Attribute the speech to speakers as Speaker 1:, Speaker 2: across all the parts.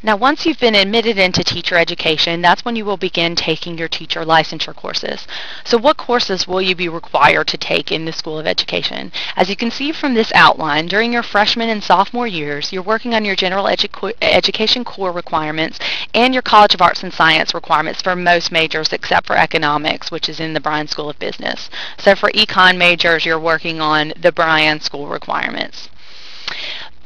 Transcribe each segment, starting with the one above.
Speaker 1: Now, once you've been admitted into teacher education, that's when you will begin taking your teacher licensure courses. So what courses will you be required to take in the School of Education? As you can see from this outline, during your freshman and sophomore years, you're working on your general education core requirements and your College of Arts and Science requirements for most majors except for economics, which is in the Bryan School of Business. So for econ majors, you're working on the Bryan School requirements.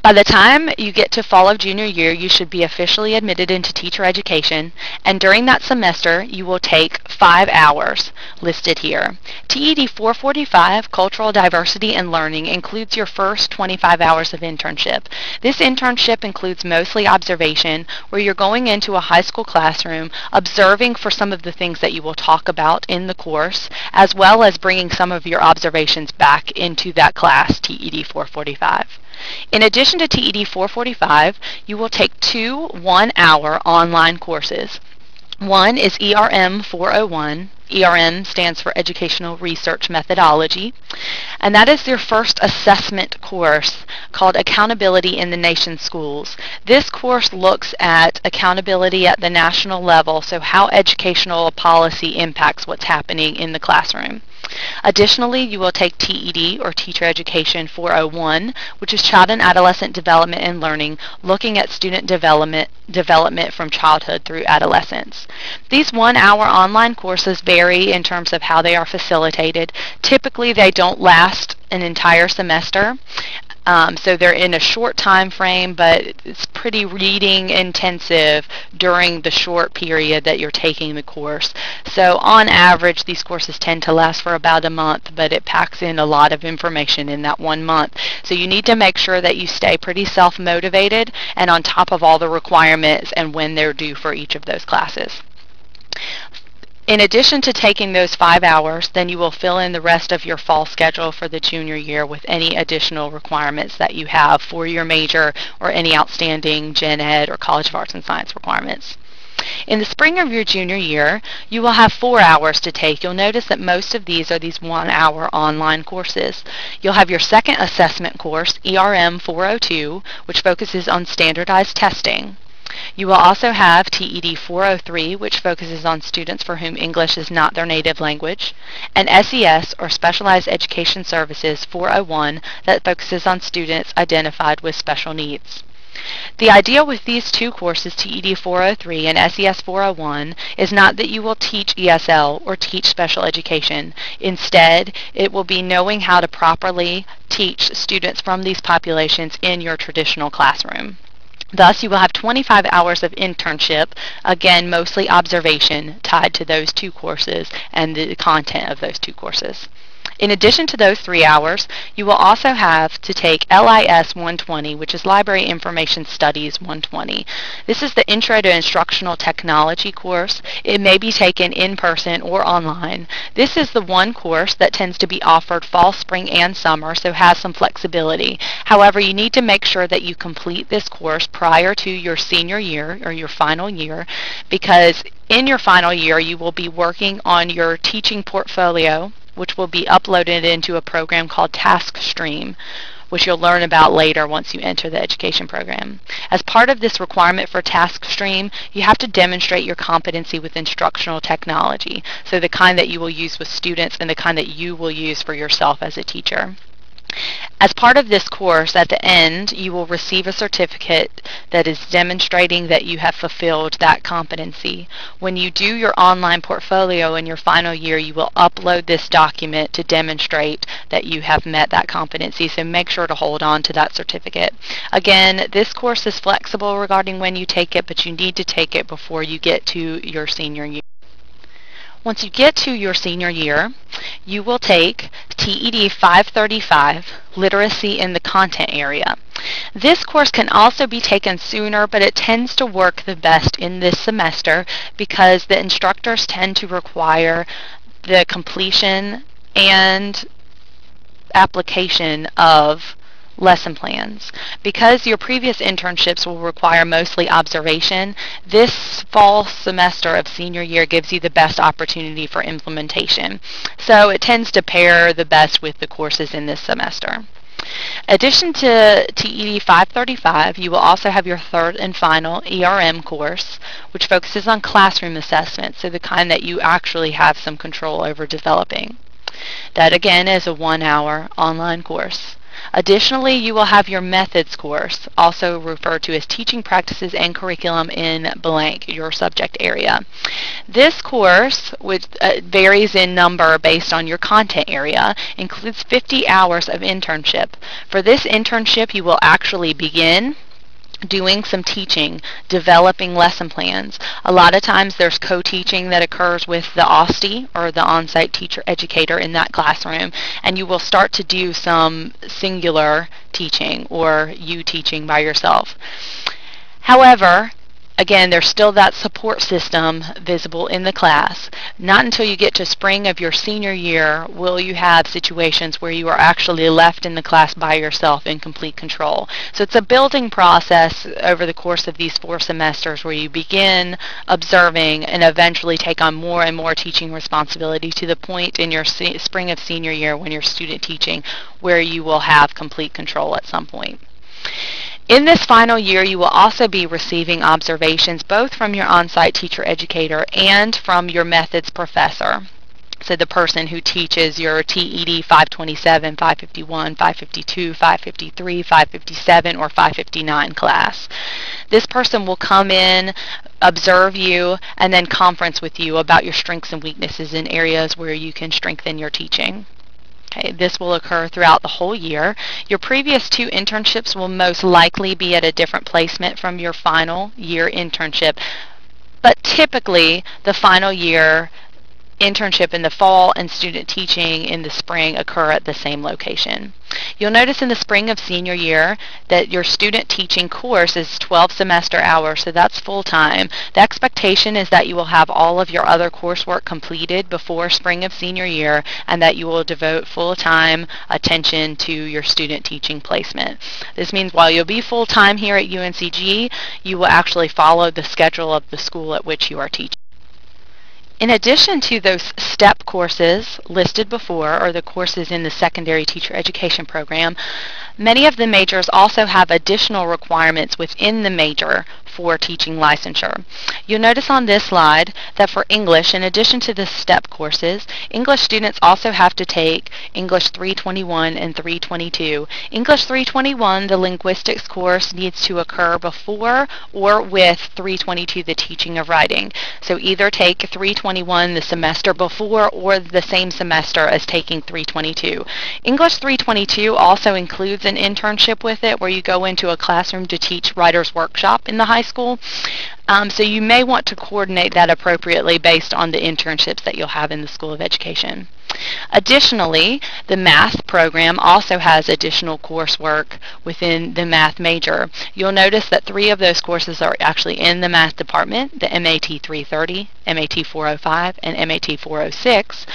Speaker 1: By the time you get to fall of junior year, you should be officially admitted into teacher education, and during that semester, you will take 5 hours listed here. TED 445, Cultural Diversity and Learning, includes your first 25 hours of internship. This internship includes mostly observation, where you're going into a high school classroom, observing for some of the things that you will talk about in the course, as well as bringing some of your observations back into that class, TED 445. In addition to TED 445, you will take 2 one-hour online courses. One is ERM 401. ERM stands for Educational Research Methodology, and that is your first assessment course called Accountability in the Nation's Schools. This course looks at accountability at the national level, so how educational policy impacts what's happening in the classroom. Additionally, you will take TED, or Teacher Education 401, which is Child and Adolescent Development and Learning, looking at student development from childhood through adolescence. These one-hour online courses vary in terms of how they are facilitated. Typically, they don't last an entire semester. So they're in a short time frame, but it's pretty reading intensive during the short period that you're taking the course. So on average, these courses tend to last for about a month, but it packs in a lot of information in that 1 month. So you need to make sure that you stay pretty self-motivated and on top of all the requirements and when they're due for each of those classes. In addition to taking those 5 hours, then you will fill in the rest of your fall schedule for the junior year with any additional requirements that you have for your major or any outstanding Gen Ed or College of Arts and Science requirements. In the spring of your junior year, you will have 4 hours to take. You'll notice that most of these are these 1-hour online courses. You'll have your second assessment course, ERM 402, which focuses on standardized testing. You will also have TED 403, which focuses on students for whom English is not their native language, and SES, or Specialized Education Services 401, that focuses on students identified with special needs. The idea with these two courses, TED 403 and SES 401, is not that you will teach ESL or teach special education. Instead, it will be knowing how to properly teach students from these populations in your traditional classroom. Thus, you will have 25 hours of internship, again, mostly observation, tied to those two courses and the content of those two courses. In addition to those 3 hours, you will also have to take LIS 120, which is Library Information Studies 120. This is the Intro to Instructional Technology course. It may be taken in person or online. This is the one course that tends to be offered fall, spring, and summer, so has some flexibility. However, you need to make sure that you complete this course prior to your senior year or your final year, because in your final year you will be working on your teaching portfolio, which will be uploaded into a program called TaskStream, which you'll learn about later once you enter the education program. As part of this requirement for TaskStream, you have to demonstrate your competency with instructional technology, so the kind that you will use with students and the kind that you will use for yourself as a teacher. As part of this course, at the end, you will receive a certificate that is demonstrating that you have fulfilled that competency. When you do your online portfolio in your final year, you will upload this document to demonstrate that you have met that competency, so make sure to hold on to that certificate. Again, this course is flexible regarding when you take it, but you need to take it before you get to your senior year. Once you get to your senior year, you will take TED 535, Literacy in the Content Area. This course can also be taken sooner, but it tends to work the best in this semester because the instructors tend to require the completion and application of lesson plans. Because your previous internships will require mostly observation, this fall semester of senior year gives you the best opportunity for implementation. So it tends to pair the best with the courses in this semester. Addition to TED 535, you will also have your third and final ERM course, which focuses on classroom assessment, so the kind that you actually have some control over developing. That again is a 1-hour online course. Additionally, you will have your methods course, also referred to as teaching practices and curriculum in blank, your subject area. This course, which varies in number based on your content area, includes 50 hours of internship. For this internship, you will actually begin doing some teaching, developing lesson plans. A lot of times there's co-teaching that occurs with the OSTE, or the on-site teacher educator, in that classroom, and you will start to do some singular teaching or you teaching by yourself. However, again, there's still that support system visible in the class. Not until you get to spring of your senior year will you have situations where you are actually left in the class by yourself in complete control. So it's a building process over the course of these 4 semesters where you begin observing and eventually take on more and more teaching responsibility to the point in your spring of senior year when you're student teaching where you will have complete control at some point. In this final year, you will also be receiving observations both from your on-site teacher educator and from your methods professor. So the person who teaches your TED 527, 551, 552, 553, 557, or 559 class. This person will come in, observe you, and then conference with you about your strengths and weaknesses in areas where you can strengthen your teaching. Okay, this will occur throughout the whole year. Your previous 2 internships will most likely be at a different placement from your final year internship, but typically the final year internship in the fall and student teaching in the spring occur at the same location. You'll notice in the spring of senior year that your student teaching course is 12 semester hours, so that's full-time. The expectation is that you will have all of your other coursework completed before spring of senior year and that you will devote full-time attention to your student teaching placement. This means while you'll be full-time here at UNCG, you will actually follow the schedule of the school at which you are teaching. In addition to those STEP courses listed before, or the courses in the secondary teacher education program, many of the majors also have additional requirements within the major for teaching licensure. You'll notice on this slide that for English, in addition to the STEP courses, English students also have to take English 321 and 322. English 321, the linguistics course, needs to occur before or with 322, the teaching of writing. So either take 321 the semester before or the same semester as taking 322. English 322 also includes an internship with it where you go into a classroom to teach writer's workshop in the high school. So you may want to coordinate that appropriately based on the internships that you'll have in the School of Education. Additionally, the math program also has additional coursework within the math major. You'll notice that 3 of those courses are actually in the math department, the MAT 330, MAT 405, and MAT 406.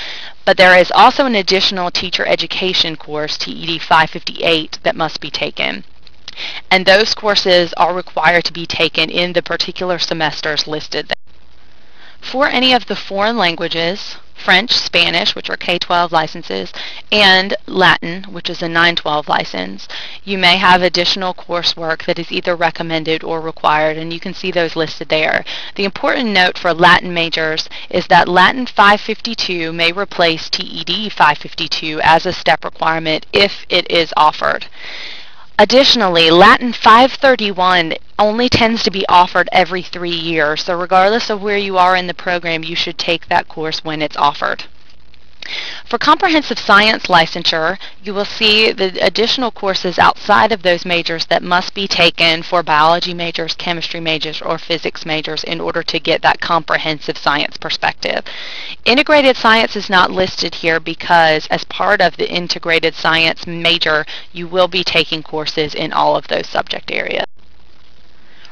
Speaker 1: But there is also an additional teacher education course, TED 558, that must be taken. And those courses are required to be taken in the particular semesters listed there. For any of the foreign languages, French, Spanish, which are K-12 licenses, and Latin, which is a 9-12 license, you may have additional coursework that is either recommended or required, and you can see those listed there. The important note for Latin majors is that Latin 552 may replace TED 552 as a STEP requirement if it is offered. Additionally, Latin 531 only tends to be offered every 3 years, so regardless of where you are in the program, you should take that course when it's offered. For comprehensive science licensure, you will see the additional courses outside of those majors that must be taken for biology majors, chemistry majors, or physics majors in order to get that comprehensive science perspective. Integrated science is not listed here because as part of the integrated science major, you will be taking courses in all of those subject areas.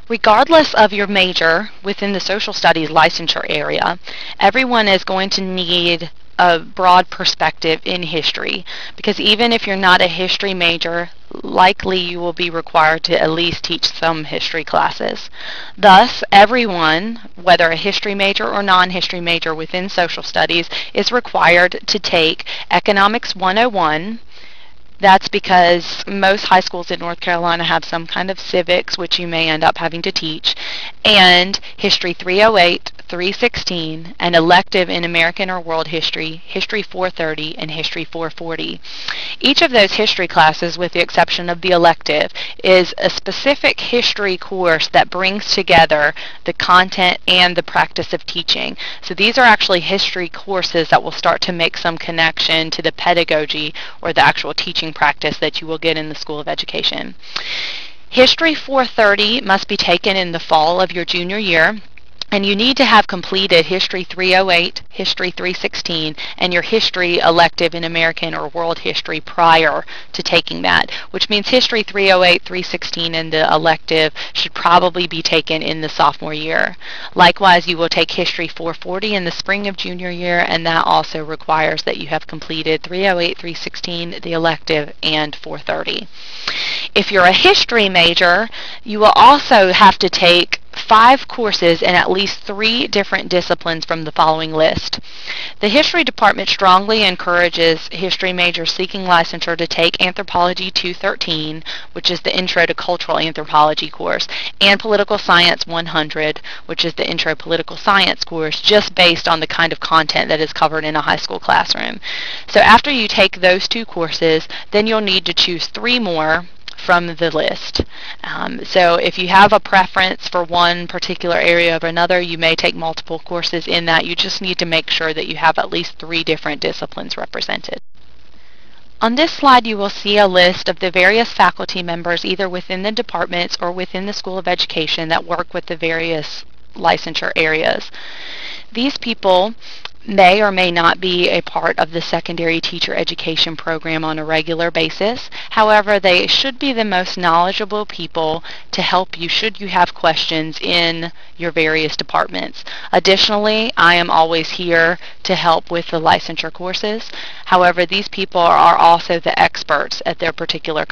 Speaker 1: Regardless of your major within the social studies licensure area, everyone is going to need a broad perspective in history, because even if you're not a history major, likely you will be required to at least teach some history classes. Thus, everyone, whether a history major or non-history major within social studies, is required to take Economics 101, That's because most high schools in North Carolina have some kind of civics, which you may end up having to teach, and History 308, 316, an elective in American or World History, History 430, and History 440. Each of those history classes, with the exception of the elective, is a specific history course that brings together the content and the practice of teaching. So these are actually history courses that will start to make some connection to the pedagogy or the actual teaching practice that you will get in the School of Education. History 430 must be taken in the fall of your junior year. And you need to have completed History 308, History 316, and your history elective in American or World History prior to taking that, which means History 308, 316, and the elective should probably be taken in the sophomore year. Likewise, you will take History 440 in the spring of junior year, and that also requires that you have completed 308, 316, the elective, and 430. If you're a history major, you will also have to take 5 courses in at least 3 different disciplines from the following list. The history department strongly encourages history majors seeking licensure to take Anthropology 213, which is the Intro to Cultural Anthropology course, and Political Science 100, which is the Intro Political Science course, just based on the kind of content that is covered in a high school classroom. So after you take those 2 courses, then you'll need to choose 3 more from the list. So if you have a preference for one particular area or another, you may take multiple courses in that. You just need to make sure that you have at least 3 different disciplines represented. On this slide, you will see a list of the various faculty members either within the departments or within the School of Education that work with the various licensure areas. These people may or may not be a part of the secondary teacher education program on a regular basis. However, they should be the most knowledgeable people to help you should you have questions in your various departments. Additionally, I am always here to help with the licensure courses. However, these people are also the experts at their particular